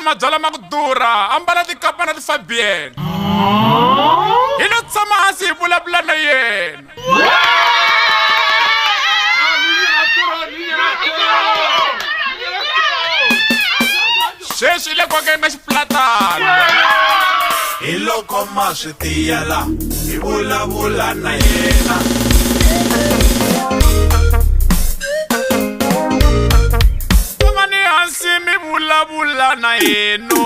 mabyala ma ku durha ambala tikapa na tifabian hi lo tshama hansi hi vulavula na yena sweswi le kokeni xiplatana hi loko ma swi tiyela hi vulavula na yena tshama hansi mi vulavula na yena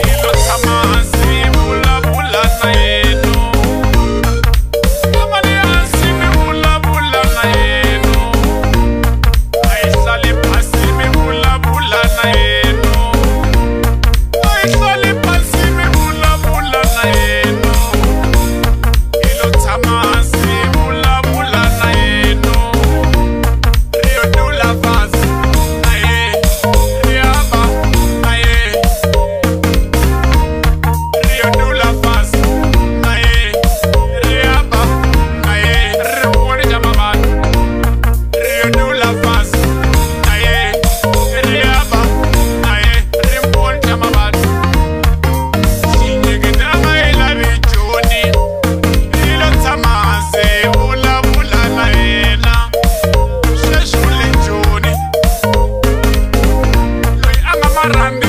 hi lo tshama hansi hi vulavula na yena tshama hansi mi vulavula na yena a hi hlali phasi mi vulavula na yena a hi hlali phasi mi vulavula na yena hi lo tshama hansi hi vulavula na yena Rio Dula Vaz na yena Riaba na yena Rio Dula Vaz na yena Riaba na yena Rimboni Jamaman Rio Dula Vaz na yena Riaba na yena Rimboni Jamaman Xinyegetama ila vichoni ilo tshama hansi vulavula na yena sweswi le joni loyi a nga marhambi